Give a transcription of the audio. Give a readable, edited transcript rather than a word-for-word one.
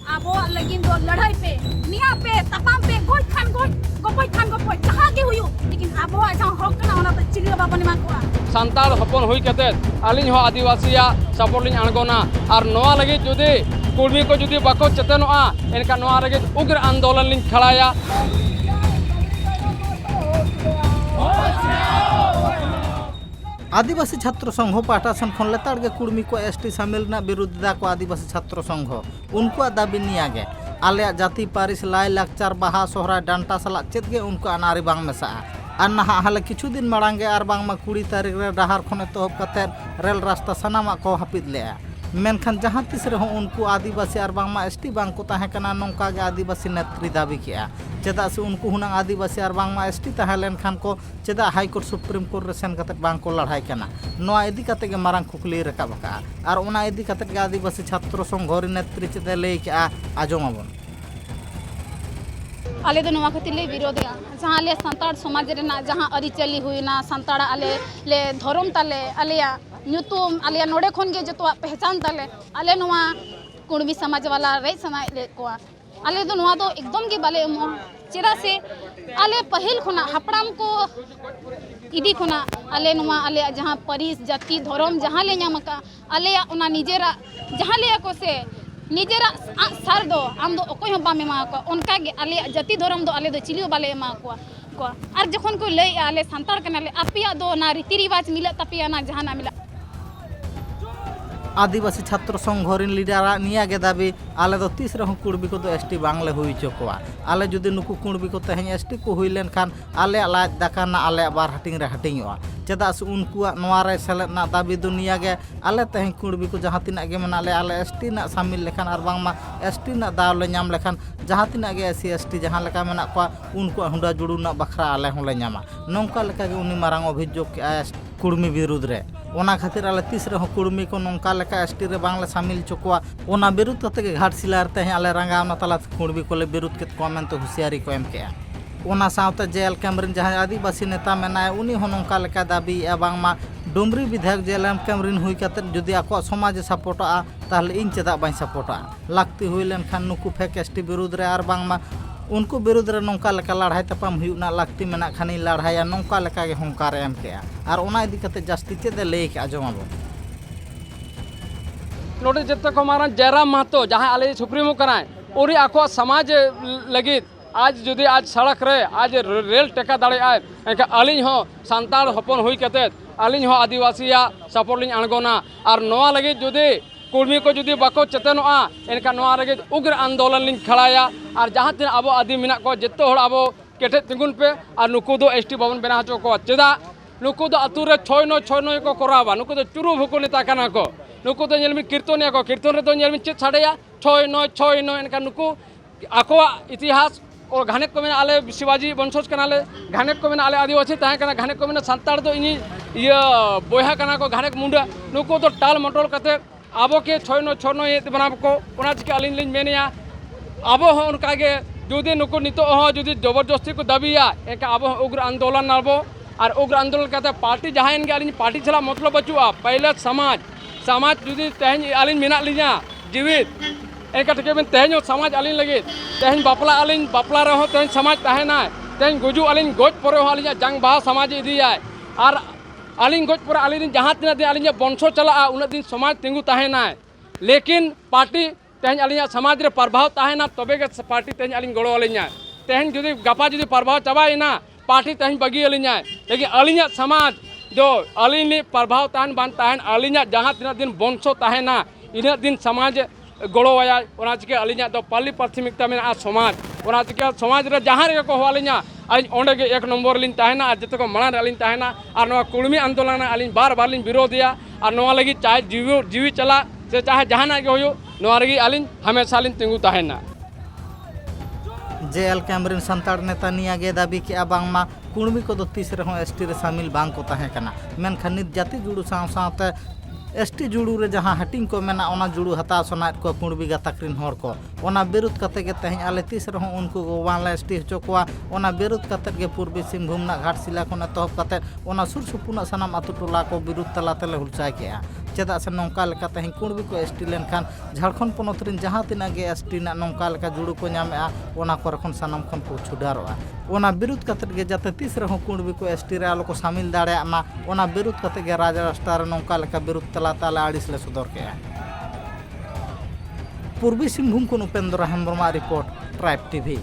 abo lagi do लड़ाई पे निया पे तपाम पे गoj खान गoj जहां के हुयु लेकिन abo जहां हक ना ओना तो चिली बाबा निमा को सान्ताड़ हपन हुई कते आलिन हो आदिवासिया सपोर्ट लिन अणगोना और नोआ लगे जुदी कुर्मी को जुदी बाको चेतनोआ एनका नोआ लगे उग्र आंदोलन लिन खड़ाया। आदिवासी छात्र संघ पाटा सन खन लेताड़ के कुर्मी को एसटी शामिल ना विरोधिता को आदिवासी छात्र संघ उनको दाबी निया गे आले जाति पारिस लाई लाकचार बाहा सोहरा डांटा सला चेत गे उनको अनारी बांग मेसा और नहा हाले किछु दिन मांगे और बांग 20 तारीख रे डहार खने तोहब कते रेल रास्ता सनामा को हापिद ले मेनखान जहाँ तीस रहो उनको आदिवासी और बांग एसटी बांग को ताहे कना नोंका गे आदिवासी नेत्री दाबी किया चेदा से उनको हुना आदिवासी और बांग एसटी ताहे लेनखान को चेदा हाईकोर्ट सुप्रीम कोर्ट रे सेन कते बांग को लड़ाई कना नोआ इदी कते गे मारांग खुकली रकाब का और उना इदी कते गे आदिवासी छात्र संघ रे नेत्री चेदा लई के आजोमाबन आले दो नवा खतिले विरोध जहाँ ले संताड़ समाज रेना जहाँ अरिचली हुईना संताड़ा आले ले धर्म ताले आलिया न्यूतुम आलिया नोड़े खन के जो पहचान ताले आले नवा कुणबी समाज वाला रे समाज ले को आले दो नवा तो एकदम के बाले चेरा से आले पहिल खुना हपड़ाम को इदी खुना आले नवा आले जहाँ परिस जाति धर्म जहाँ ले नामका आले उना निजेरा जहाँ ले को से निजेरा सार दो आम दो ओकोय हम बामे मा को उनका गे आले जाति धर्म दो आले दो चिलियो बाले मा को और जखन को ले आले संतार कनाले आपिया दो ना रीति रिवाज मिला तपिया ना जहाँ ना मिला आदिवासी छात्र संघ रिन लीडर निया गे दाबी आले दो तीस रहो कुड़बी को एसटी बांगले हुई चोकवा आले जुदी नुकु कुड़बी को तेहें एसटी को हुई लेन खान आले लाज दाका ना आले बार हटिंग रे हटिंगवा चेदा से उनकुआ नोआ रे सेलेद ना दाबी दुनिया गे आले तेहें कुड़बी को जहाँ तिना गे मना आले एसटी ना शामिल लेखान और बांग मा एसटी ना दाव ले नाम लेखान जहाँ तिना गे एससी एसटी जहाँ लेका मेना को उनको हुंडा जुड़ू ना बखरा आले होले नामा नोंका लेका गे उनी मारांग अभियोग के कुड़मी विरुद्ध रे ओना खातिर आले तीस रहो कुड़मी को नोंका लेका एसटी रे बांगले शामिल चोकवा ओना विरुद्ध तते गे घाटशिलार तेहें आले रंगावना तला कुड़मी को ले विरुद्ध के कमेंट तो हुसियारी को एम के ओना सावते जेल कैमरिन जहाँ आदिवासी नेता मेनाय उनी हो नोंका लेका दाबी बांग मा डुमरी विधायक जेल कैमरिन हुई कते जुदी आको समाज सपोर्टा ताहले इन चेदा बाई सपोर्टा लागती हुई लेन खान नुकु फेक एसटी विरुद्ध रे आर बांग मा उनको विरुद्ध रे नोंका लेका लड़ाई तपाम हुयुना लागती मेना खानी लड़ाई नोंका लेका गे होंकार एम के आर ओना इदी कते जास्ती चेदे लई के आजमाबो नोटे जते को मारा जयराम महतो जहाँ आले सुप्रीमो कराय उरी आको समाज लगी आज जुदी आज सड़क रे आज रेल टेका दाड़े आय एनका अलिन हो संताड़ हपन हुई कते अलिन हो आदिवासिया सपोर्ट लिन अणगोना और नोआ लगी जुदी कुर्मी को जुदी बाको चेतनोआ एनका नोआ लगी उग्र आंदोलन लिन खड़ाया और जहाँ तीन अब आदि मेना को जत्तो हड़ अब केटे तिंगुन पे और नुकु दो एसटी भवन बना हचो को चेदा नुकु दो अतु रे 6-9 को करावा नुकु दो चुरु भुकु नेता कना को नुकु दो नेलमी कीर्तनिया को कीर्तन रे दो नेलमी चेत छाड़ेया 6-9 एनका नुकु आको इतिहास और घानेक को में आले शिवाजी वंशज कनाले घानेक को में आले आदिवासी ताहे कना घानेक को में संताड़ दो इनी ये बोया कना को घानेक मुंडा नुको तो टाल मटोल कते आबो के 6-9 ये बनाब को ओना चिके अलिन लिन मेनिया आबो हो उनका के जुदी नुको नितो हो जुदी जबरदस्ती को दाबिया एका आबो उग्र आंदोलन नाबो और उग्र आंदोलन कते पार्टी जहां इनके अलिन पार्टी चला मतलब बचुआ पहले समाज जुदी तेहन अलिन मेना लिया जीवित एका ठके में तेहन समाज अलिन लगे तेहन बापला रहो तेहन समाज ताहेना तेहन गुजु अलिन गोज परे हो अलिन जंग बाहा समाज इदिया और अलिन गोज परे अलिन जहाँ तीना दिन अलिन वंशो चला उन दिन समाज तिंगु ताहेना लेकिन पार्टी तेहन अलिन समाज रे प्रभाव ताहेना तबे के पार्टी तेहन अलिन गड़ो अलिन तेहन जुदी गपा जुदी प्रभाव चबाइना पार्टी तेहन बगी अलिन लेकिन अलिन समाज जो अलिन प्रभाव ताहन बान ताहन अलिन जहाँ तीना दिन वंशो ताहेना इन दिन समाज गड़ो आया ओना चिके अलिन दो पाली प्राथमिकता में समाज ओना चिके समाज रे जहाँ रे को हो अलिन अलिन ओंडे के 1 नंबर लिन ताहेना और जते को मणा अलिन ताहेना और नवा कुर्मी आंदोलन अलिन बार लिन विरोधिया और नवा लगी चाहे जीवी चला से चाहे जहाना के होयो नवा लगी अलिन हमेशा लिन तिंगु ताहेना जेल कैमरिन संताड़ नेता निया गे दाबी के बांग मा कुर्मी को 30 रहो एसटी रे शामिल बांग को ताहे कना मेनखान नित जाति जुड़ू साथ एसटी जुड़ू रे जहाँ हटिंग को मेना ओना जुड़ू हता सनात को कुर्बी गाताक्रिन हर को ओना विरुद्ध कते के तेहन आले तीस रहो उनको वाला एसटी हचो कोआ ओना विरुद्ध कते के पूर्वी सिंहभूम ना घाटशिला को तहब कते ओना सुर सुपुना सनाम अतु टोला को विरुद्ध तला तले हुलचाय के चेदा से नौका लेका तेहें कुणबी को एसटी लेनखान झारखंड पोनोत रिन जहाँ तिना गे एसटी ना नौका लेका जुड़ू को नामेआ ओना कोरे खन सानाम खन को छुडारोआ ओना विरुद्ध कतेत गे जाते तीस रहो कुणबी को एसटी रे आलो को शामिल दाड़े मा ओना विरुद्ध कते गे राज राष्ट्र नौका लेका विरुद्ध तलाता ले आड़िस ले सदर के पूर्वी सिंहभूम को Upendra Hembram report tribe TV.